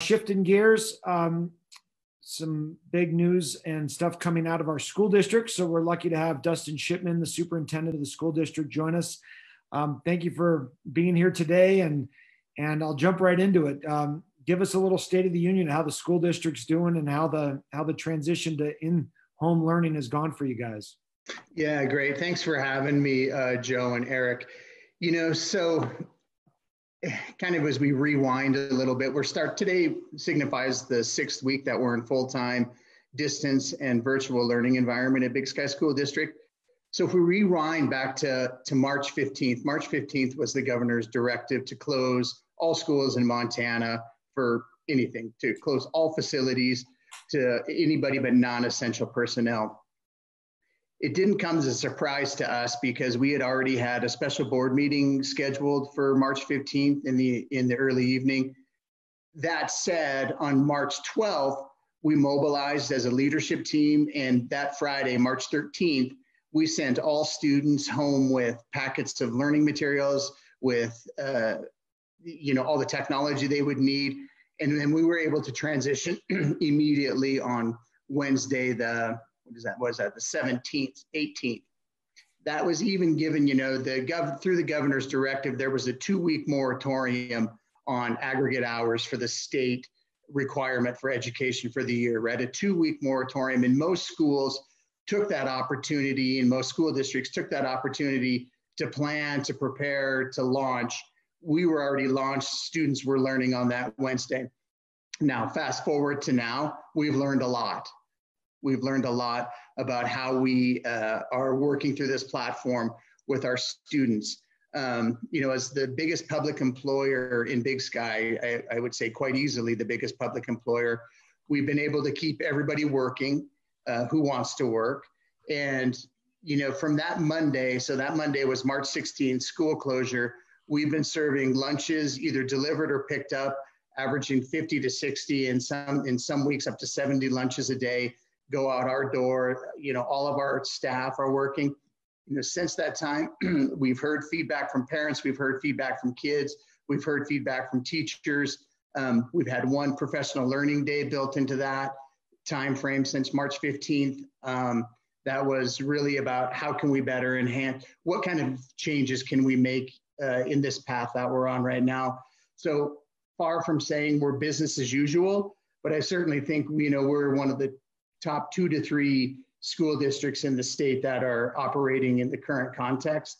Shifting gears, some big news and stuff coming out of our school district. So we're lucky to have Dustin Shipman, the superintendent of the school district, join us. Thank you for being here today, and I'll jump right into it. Give us a little state of the union, how the school district's doing, and how the transition to in-home learning has gone for you guys. Yeah, great. Thanks for having me, Joe and Eric. So kind of as we rewind a little bit, today signifies the 6th week that we're in full-time distance and virtual learning environment at Big Sky School District. So if we rewind back to March 15th was the governor's directive to close all schools in Montana for anything, to close all facilities to anybody but non-essential personnel. It didn't come as a surprise to us because we had already had a special board meeting scheduled for March 15th in the early evening. That said, on March 12th, we mobilized as a leadership team, and that Friday, March 13th, we sent all students home with packets of learning materials, with all the technology they would need, and then we were able to transition immediately on Wednesday, the 17th, 18th. That was even given, through the governor's directive, there was a 2-week moratorium on aggregate hours for the state requirement for education for the year, right? A 2-week moratorium, and most schools took that opportunity, and most school districts took that opportunity to plan, to prepare, to launch. We were already launched. Students were learning on that Wednesday. Now, fast forward to now, we've learned a lot. We've learned a lot about how we are working through this platform with our students. As the biggest public employer in Big Sky, I would say quite easily the biggest public employer, we've been able to keep everybody working who wants to work. And, from that Monday, so that Monday was March 16th, school closure, we've been serving lunches, either delivered or picked up, averaging 50 to 60, and in some weeks up to 70 lunches a day go out our door. All of our staff are working. Since that time, we've heard feedback from parents, we've heard feedback from kids, we've heard feedback from teachers. We've had one professional learning day built into that time frame since March 15th. That was really about how can we better enhance, what kind of changes can we make in this path that we're on right now. So far from saying we're business as usual, but I certainly think we're one of the top 2 to 3 school districts in the state that are operating in the current context.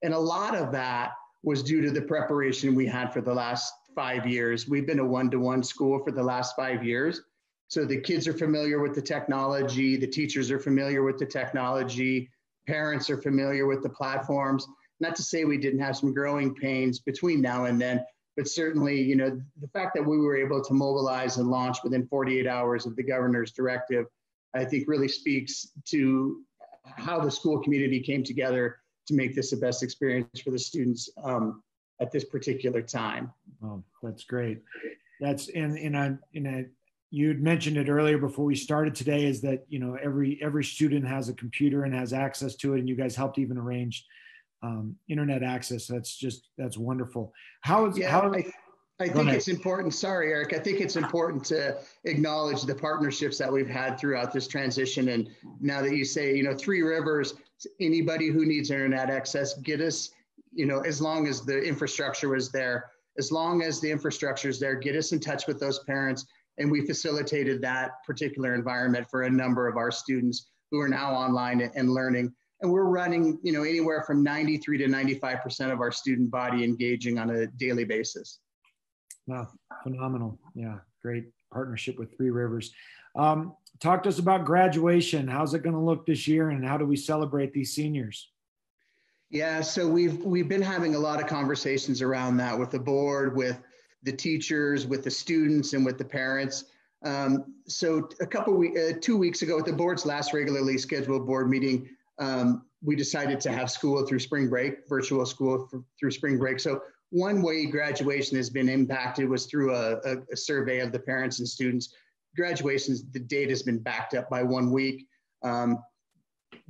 And a lot of that was due to the preparation we had for the last 5 years. We've been a one-to-one school for the last 5 years. So the kids are familiar with the technology, the teachers are familiar with the technology, parents are familiar with the platforms. Not to say we didn't have some growing pains between now and then, but certainly, the fact that we were able to mobilize and launch within 48 hours of the governor's directive, I think really speaks to how the school community came together to make this the best experience for the students at this particular time. Oh, that's great. That's you'd mentioned it earlier before we started today, is that every student has a computer and has access to it, and you guys helped even arrange internet access. That's wonderful. I think it's important. Sorry, Eric. I think it's important to acknowledge the partnerships that we've had throughout this transition. And now that you say, Three Rivers, anybody who needs internet access, get us, as long as the infrastructure is there, get us in touch with those parents. And we facilitated that particular environment for a number of our students who are now online and learning. And we're running, anywhere from 93 to 95% of our student body engaging on a daily basis. Wow, phenomenal. Yeah, great partnership with Three Rivers. Talk to us about graduation. How's it going to look this year, and how do we celebrate these seniors? Yeah, so we've been having a lot of conversations around that with the board, with the teachers, with the students, and with the parents. So 2 weeks ago, at the board's last regularly scheduled board meeting, we decided to have school through spring break, virtual school through spring break. So one way graduation has been impacted was through a survey of the parents and students. Graduation's, the date has been backed up by 1 week,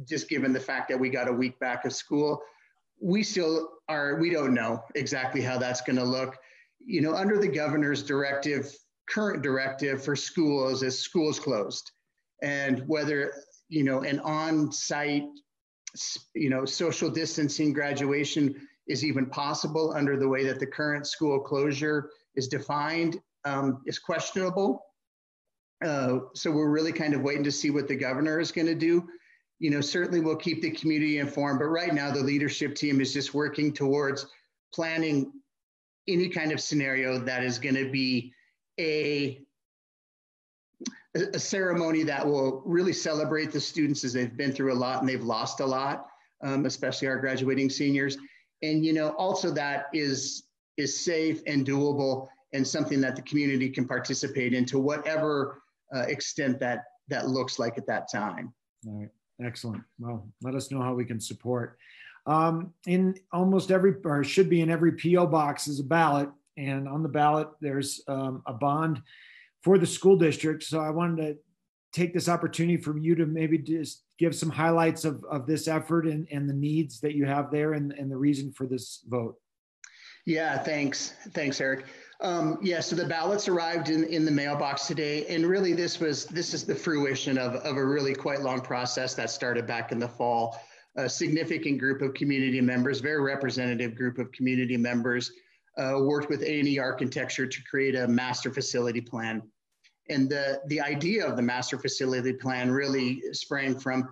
just given the fact that we got a week back of school. We don't know exactly how that's going to look. Under the governor's directive, current directive for schools is schools closed. And whether, an on-site, social distancing graduation is even possible under the way that the current school closure is defined is questionable. So we're really kind of waiting to see what the governor is going to do. Certainly we'll keep the community informed, but right now the leadership team is just working towards planning any kind of scenario that is going to be a ceremony that will really celebrate the students as they've been through a lot and they've lost a lot, especially our graduating seniors. And, also that is safe and doable and something that the community can participate in to whatever extent that looks like at that time. All right. Excellent. Well, let us know how we can support. In almost every, or should be in every PO box is a ballot. And on the ballot, there's a bond for the school district. So I wanted to take this opportunity for you to maybe just give some highlights of this effort and the needs that you have there and the reason for this vote. Yeah, thanks. Thanks, Eric. So the ballots arrived in the mailbox today. And really this is the fruition of a really quite long process that started back in the fall. A significant group of community members, very representative group of community members, worked with A&E Architecture to create a master facility plan. And the idea of the master facility plan really sprang from,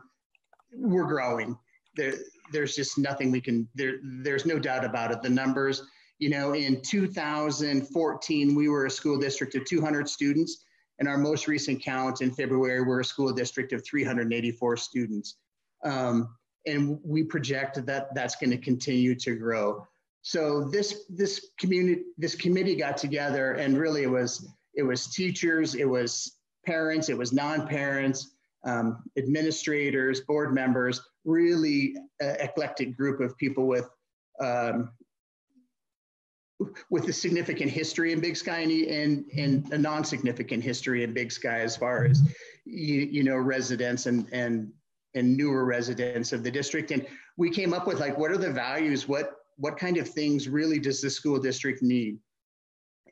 we're growing. There's just nothing we can, there's no doubt about it. The numbers, in 2014, we were a school district of 200 students. And our most recent count in February, we're a school district of 384 students. And we project that that's going to continue to grow. So this committee got together, and really it was teachers, it was parents, it was non-parents, administrators, board members, really eclectic group of people with a significant history in Big Sky and a non-significant history in Big Sky as far as residents and newer residents of the district. And we came up with what are the values, what kind of things really does the school district need?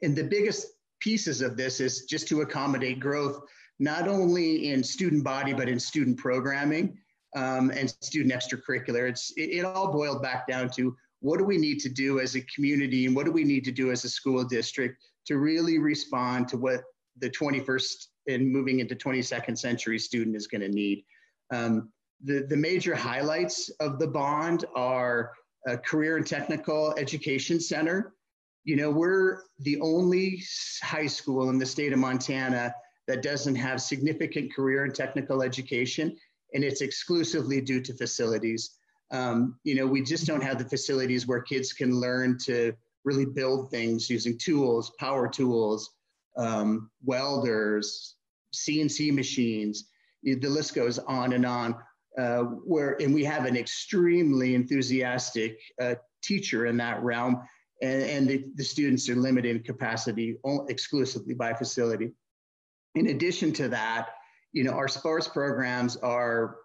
And the biggest pieces of this is just to accommodate growth, not only in student body, but in student programming and student extracurricular. It all boiled back down to what do we need to do as a community and what do we need to do as a school district to really respond to what the 21st and moving into 22nd century student is going to need. The major highlights of the bond are a career and technical education center. We're the only high school in the state of Montana that doesn't have significant career and technical education, and it's exclusively due to facilities. We just don't have the facilities where kids can learn to really build things using tools, power tools, welders, CNC machines. The list goes on and on. And we have an extremely enthusiastic teacher in that realm, and the students are limited in capacity exclusively by facility. In addition to that, our sports programs are,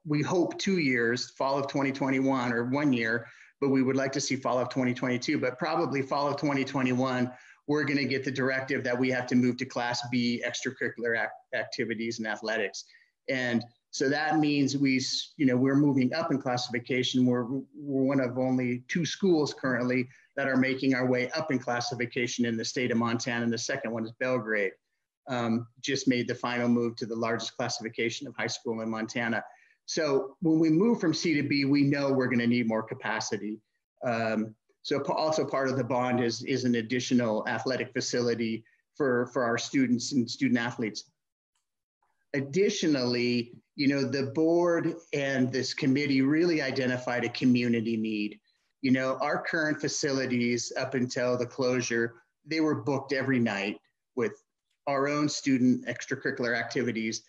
we hope 2 years, fall of 2021 or 1 year, but we would like to see fall of 2022, but probably fall of 2021, we're going to get the directive that we have to move to Class B extracurricular activities and athletics. And so that means we're moving up in classification. We're one of only 2 schools currently that are making our way up in classification in the state of Montana. And the second one is Belgrade. Just made the final move to the largest classification of high school in Montana. So when we move from C to B, we know we're going to need more capacity. So also part of the bond is an additional athletic facility for our students and student athletes. Additionally, the board and this committee really identified a community need. Our current facilities up until the closure, they were booked every night with our own student extracurricular activities,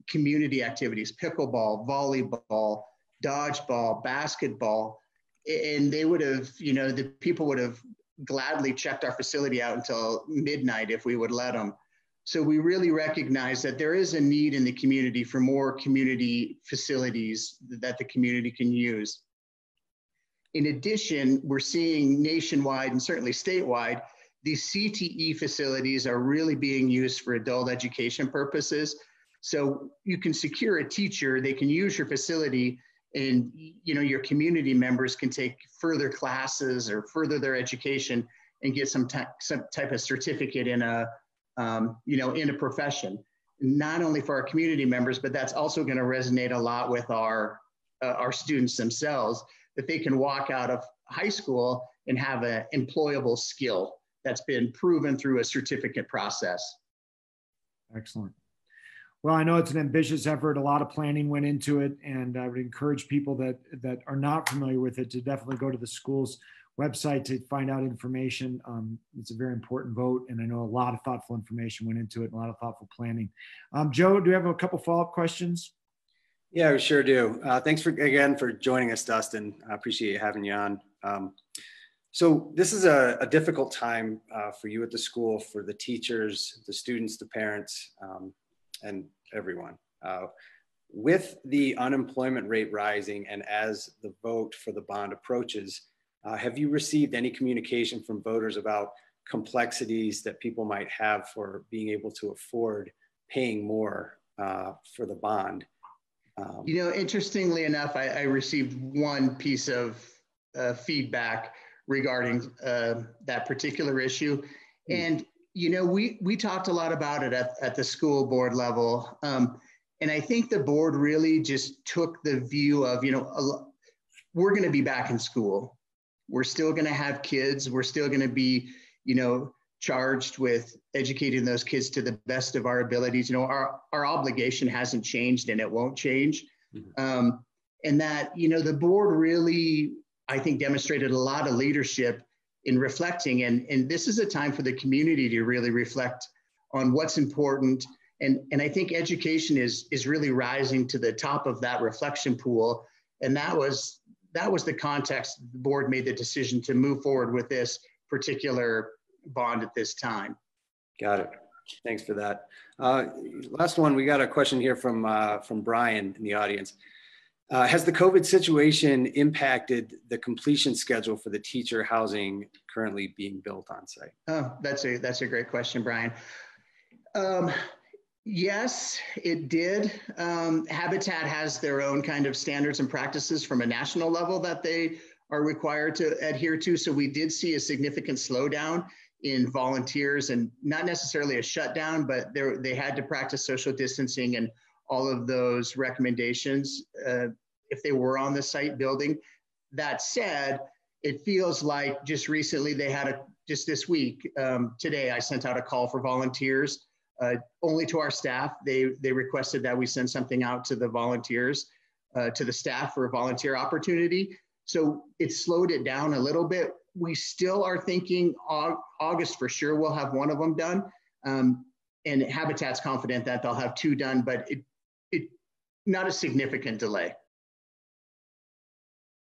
community activities, pickleball, volleyball, dodgeball, basketball. And they would have, the people would have gladly checked our facility out until midnight if we would let them. So we really recognize that there is a need in the community for more community facilities that the community can use. In addition, we're seeing nationwide and certainly statewide, the CTE facilities are really being used for adult education purposes. So you can secure a teacher, they can use your facility, and your community members can take further classes or further their education and get some type of certificate in a in a profession. Not only for our community members, but that's also going to resonate a lot with our students themselves, that they can walk out of high school and have an employable skill that's been proven through a certificate process. Excellent. Well, I know it's an ambitious effort. A lot of planning went into it, and I would encourage people that are not familiar with it to definitely go to the school's website to find out information. It's a very important vote, and I know a lot of thoughtful information went into it and a lot of thoughtful planning. Joe, do you have a couple follow-up questions? Yeah, we sure do. Thanks again for joining us, Dustin. I appreciate having you on. So this is a difficult time for you at the school, for the teachers, the students, the parents, and everyone. With the unemployment rate rising and as the vote for the bond approaches, have you received any communication from voters about complexities that people might have for being able to afford paying more for the bond? Interestingly enough, I received one piece of feedback regarding that particular issue. And, we talked a lot about it at the school board level. And I think the board really just took the view of, we're going to be back in school. We're still going to have kids. We're still going to be, charged with educating those kids to the best of our abilities. Our obligation hasn't changed and it won't change. Mm-hmm. And that, the board really, I think, demonstrated a lot of leadership in reflecting. And this is a time for the community to really reflect on what's important. And I think education is really rising to the top of that reflection pool. And that was the context the board made the decision to move forward with this particular bond at this time. Got it. Thanks for that. Last one, we got a question here from Brian in the audience. Has the COVID situation impacted the completion schedule for the teacher housing currently being built on site? Oh, that's a great question, Brian. Yes, it did. Habitat has their own kind of standards and practices from a national level that they are required to adhere to. So we did see a significant slowdown in volunteers, and not necessarily a shutdown, but they had to practice social distancing and all of those recommendations if they were on the site building. That said, it feels like just recently just this week, today, I sent out a call for volunteers only to our staff. They requested that we send something out to the volunteers, to the staff for a volunteer opportunity. So it slowed it down a little bit. We still are thinking August for sure we'll have one of them done. And Habitat's confident that they'll have two done, but it not a significant delay.